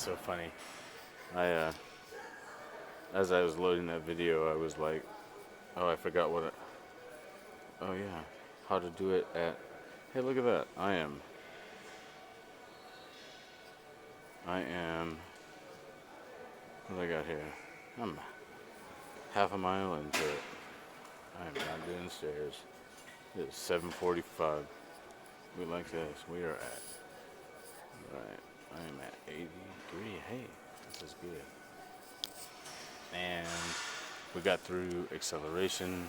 So funny. I as I was loading that video, I was like, oh, I forgot what. Oh yeah, how to do it at. Hey, look at that. I am. What do I got here? I'm half a mile into it. I'm not doing stairs. It's 7:45. We like this. We are at. Right. I am at 83. Hey, this is good. And we got through acceleration,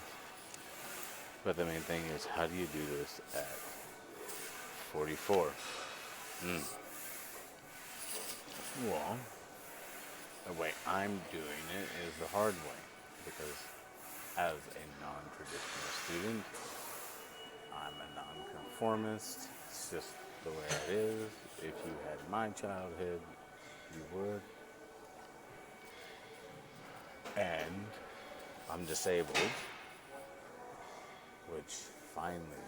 but the main thing is how do you do this at 44? Mm. Well, the way I'm doing it is the hard way because as a non-traditional student, I'm a non-conformist. It's just the way it is. If you had my childhood, you would. And I'm disabled, which finally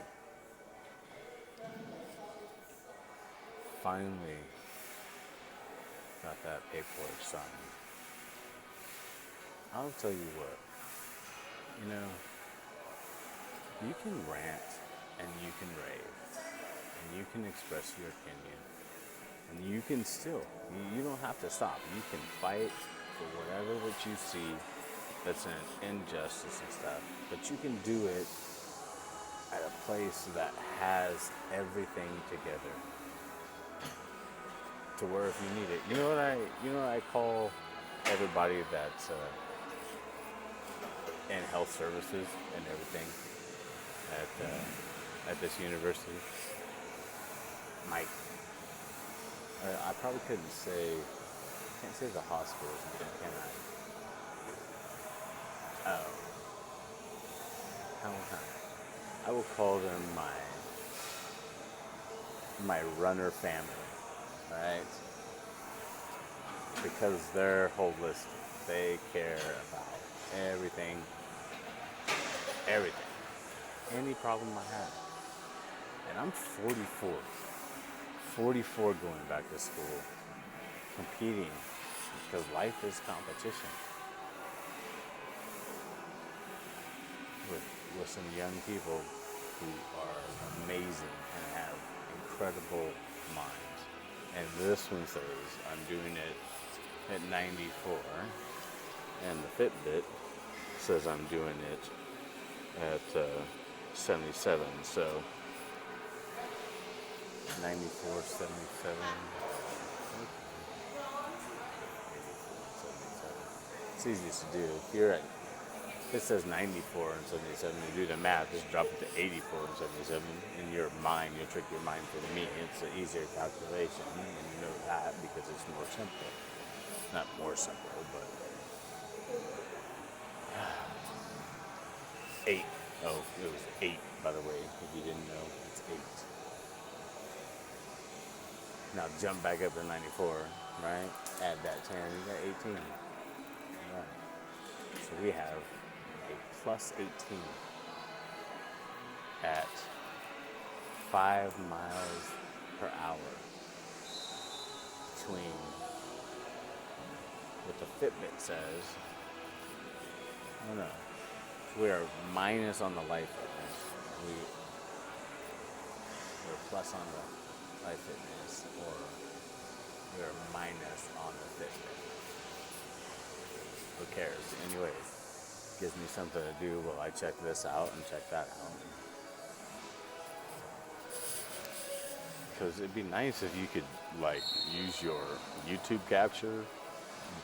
got that paperwork signed. I'll tell you what, you know, you can rant and you can rave and you can express your opinion and you can still, you don't have to stop. You can fight for whatever that you see that's an injustice and stuff, but you can do it at a place that has everything together to where if you need it, you know what I call everybody that's in health services and everything at this university. Mike, I probably couldn't say, can't say the hospitals, can I? Oh, how I will call them my runner family, right? Because they're holistic. They care about everything, everything, any problem I have. And I'm 44, 44 going back to school, competing because life is competition with some young people who are amazing and have incredible minds. And this one says I'm doing it at 94, and the Fitbit says I'm doing it at 77. So 94, 77. It's easiest to do. If you're at, it says 94 and 77. You do the math, just drop it to 84 and 77. In your mind, you'll trick your mind for me. It's an easier calculation, and you know that because it's more simple. Not more simple, but 8. Oh, it was 8, by the way. If you didn't know, it's 8. Now jump back up to 94, right? Add that 10, you got 18. Right. So we have a plus 18 at 5 miles per hour between what the Fitbit says. Oh no, we are minus on the life fitness. We're plus on the life fitness, or we're minus on the Fitbit. Who cares? Anyways, gives me something to do while I check this out and check that out. Because it'd be nice if you could like use your YouTube capture,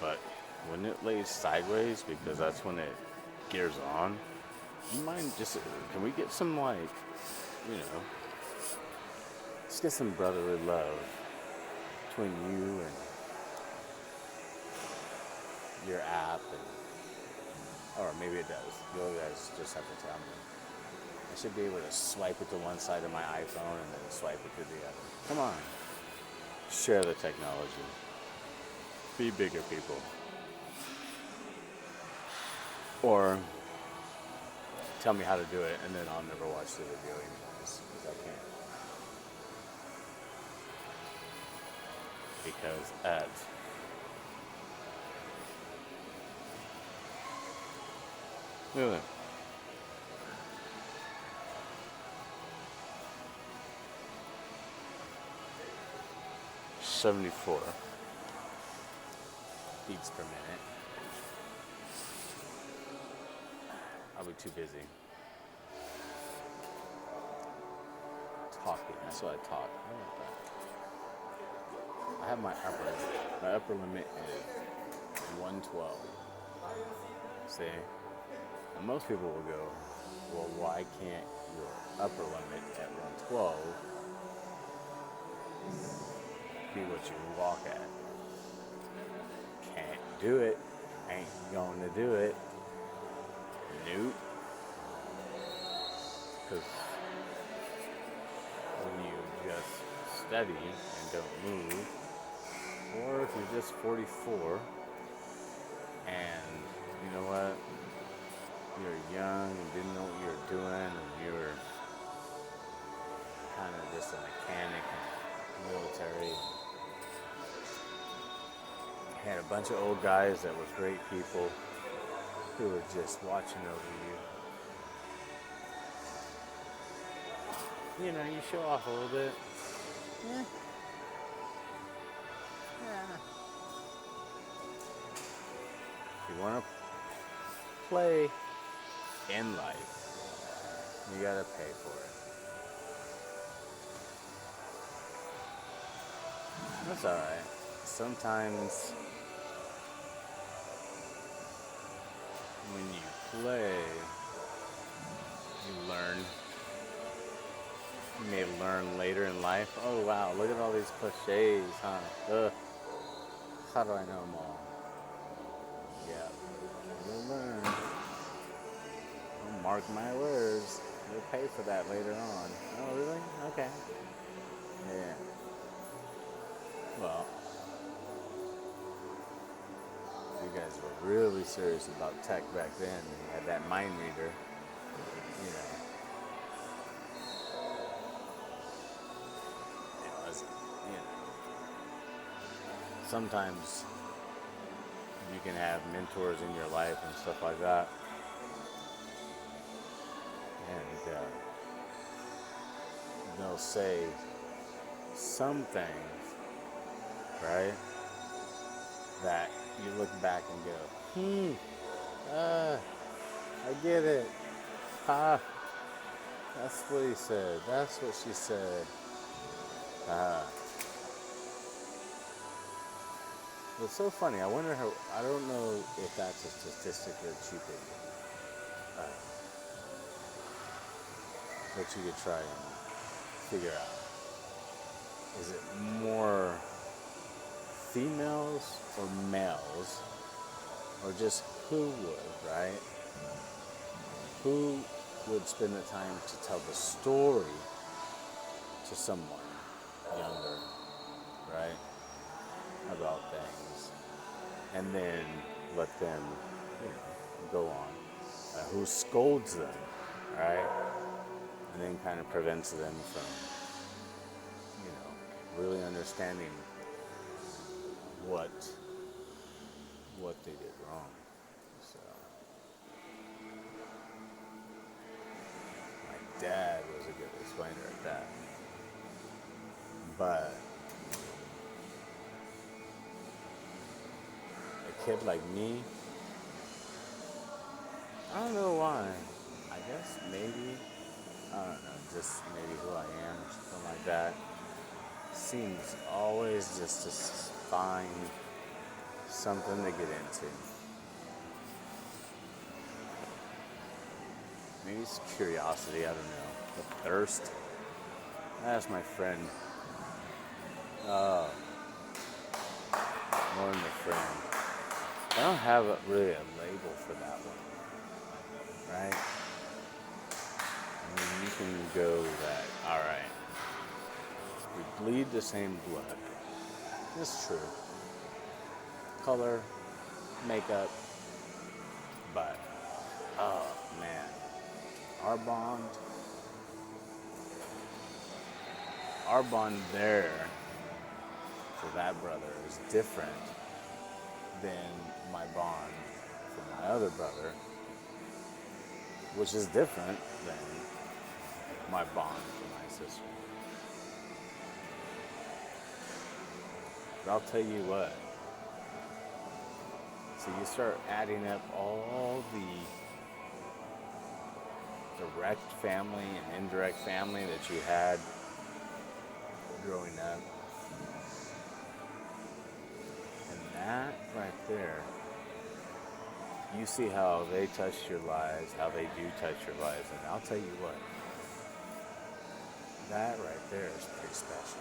but when it lays sideways, because that's when it gears on. You mind just, can we get some like, you know, let's get some brotherly love between you and your app, and, or maybe it does. You guys just have to tell me. I should be able to swipe it to one side of my iPhone and then swipe it to the other. Come on. Share the technology. Be bigger people. Or tell me how to do it and then I'll never watch the video anyways, because I can't. Because at Look at that. 74 beats per minute. I'll be too busy talking. That's why I talk. How about that? I have my upper limit. My upper limit is 112. See? And most people will go, well, why can't your upper limit at 112 be what you walk at? Can't do it. Ain't going to do it. Nope. Because when you just study and don't move, or if you're just 44 and you know what, you're young and didn't know what you were doing and you were kind of just a mechanic in the military, had a bunch of old guys that were great people who were just watching over you. You know, you show off a little bit. Yeah. You want to play in life, you gotta pay for it. That's alright. Sometimes when you play, you learn. You may learn later in life. Oh wow, look at all these cliches, huh? Ugh. How do I know them all? Yeah, you'll learn. I'll mark my words. You'll pay for that later on. Oh really? Okay. Yeah. Well, you guys were really serious about tech back then. You had that mind reader, you know. It wasn't, you know. Sometimes you can have mentors in your life and stuff like that. And they'll say some things, right, that you look back and go, I get it. That's what he said. That's what she said. It's so funny. I wonder how, I don't know if that's a statistic that you could try and figure out. Is it more females or males, or just who would, right? Who would spend the time to tell the story to someone younger, right, about things, and then let them, you know, go on? Who scolds them, right, and then kind of prevents them from, you know, really understanding what they did wrong. So my dad was a good explainer at that. But a kid like me, I don't know why. I guess maybe, I don't know, just maybe who I am or something like that. Seems always just to find something to get into. Maybe it's curiosity, I don't know. The thirst. I asked my friend, more than a friend. I don't have really a label for that one, right? I mean, you can go that, alright, we bleed the same blood. It's true. Color, makeup, but, oh man, our bond there for that brother is different than my bond for my other brother which is different than my bond with my sister. But I'll tell you what. So you start adding up all the direct family and indirect family that you had growing up. And that right there, you see how they touched your lives, how they do touch your lives. And I'll tell you what, that right there is pretty special.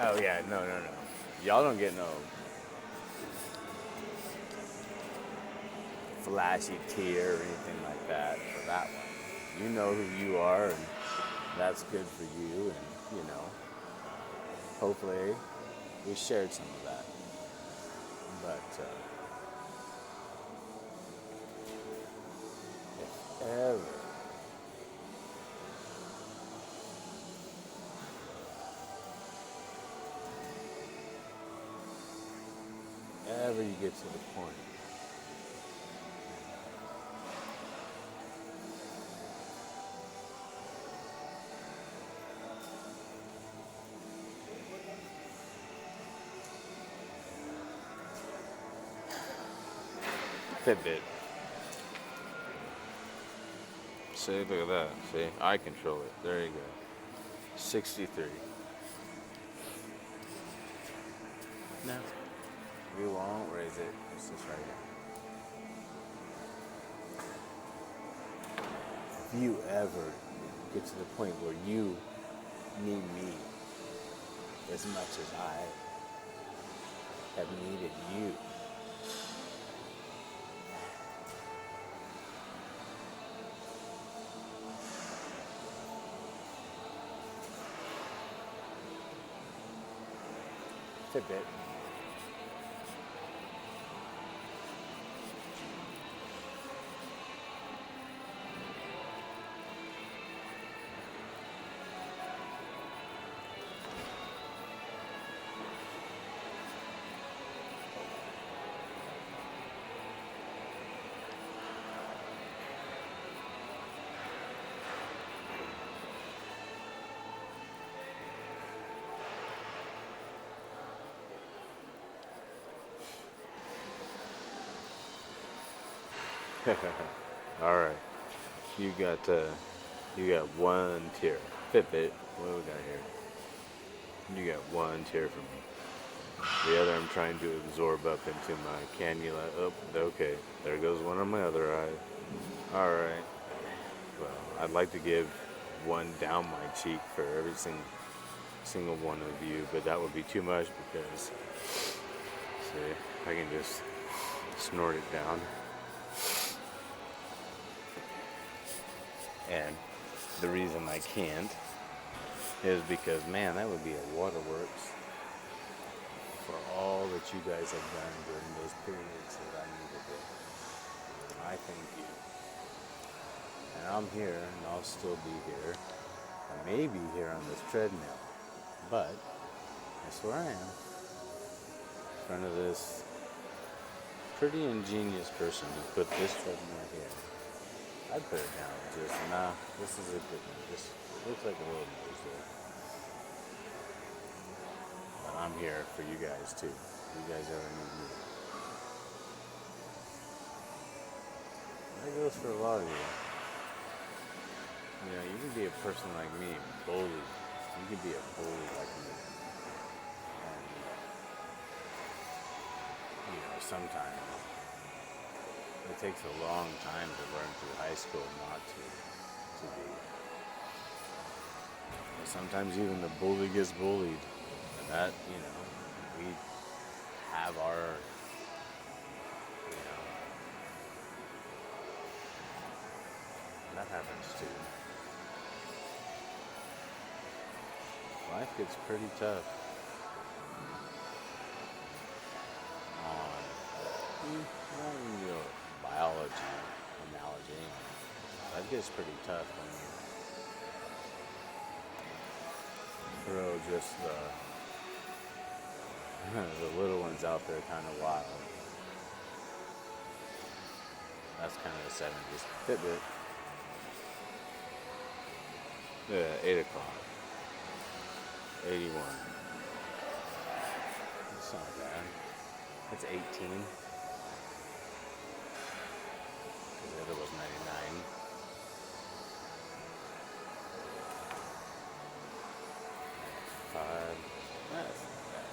Oh yeah, no. Y'all don't get no flashy tear or anything like that for that one. You know who you are, and that's good for you, and hopefully we shared some of that. But if ever you get to the point Fitbit. See, look at that. See, I control it. There you go. 63. No, we won't raise it. It's just right here. If you ever get to the point where you need me as much as I have needed you, Fitbit. All right, you got one tier. Fitbit. What do we got here? You got one tier from me. The other I'm trying to absorb up into my cannula. Oh, okay. There goes one on my other eye. All right. Well, I'd like to give one down my cheek for every single one of you, but that would be too much because, see, I can just snort it down. And the reason I can't is because, man, that would be a waterworks for all that you guys have done during those periods that I needed it. I thank you. And I'm here, and I'll still be here. I may be here on this treadmill, but that's where I am. In front of this pretty ingenious person who put this treadmill here. I'd put it down. Just, nah, this is a good one. Just looks like a little nose there. But I'm here for you guys too. You guys ever need me. That goes for a lot of you. You know, you can be a person like me, bully. You can be a bully like me. And, sometimes it takes a long time to learn through high school not to be. And sometimes even the bully gets bullied. And that, we have our, that happens too. Life gets pretty tough on, biology analogy. That gets pretty tough when throw just the little ones out there kind of wild. That's kind of the 70s. Fitbit. Yeah, 8 o'clock. 81. It's not bad. It's 18. The other was 99. Five. That's not bad.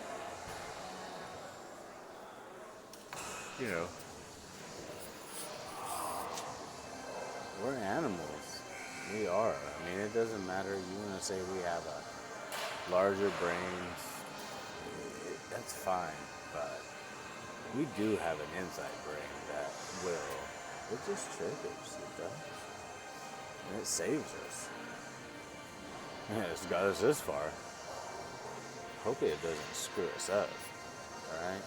You know, we're animals. We are. I mean, it doesn't matter. You want to say we have a larger brains, that's fine. But we do have an inside brain that will. It just triggers. It does. And it saves us. Yeah, it's got us this far. Hopefully it doesn't screw us up. Alright?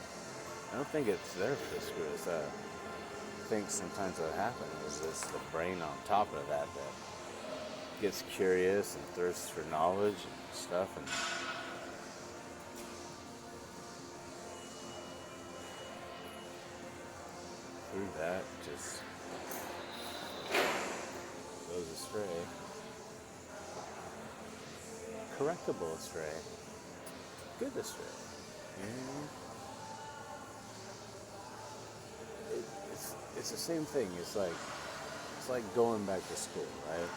I don't think it's there to screw us up. I think sometimes what happens is it's the brain on top of that gets curious and thirsts for knowledge and stuff, and through that just goes astray. Correctable astray. Good astray. It's the same thing. It's like going back to school, right?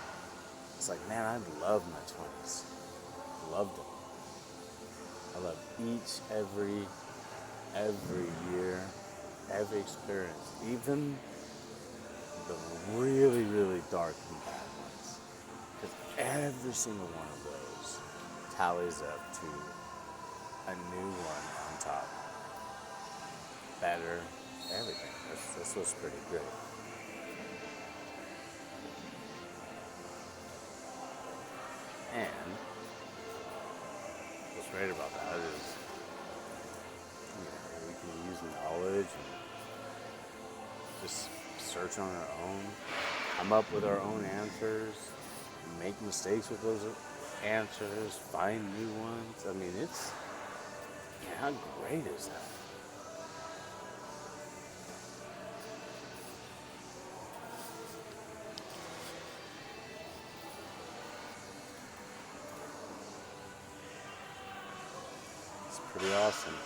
It's like, man, I love my 20s. Loved them. I love every year, every experience, even the really, really dark and bad ones. Because every single one of those tallies up to a new one on top. Better, everything. This was pretty great. And what's great about that is, we can use knowledge and just search on our own, come up with our own answers, make mistakes with those answers, find new ones. I mean, how great is that? It's pretty awesome.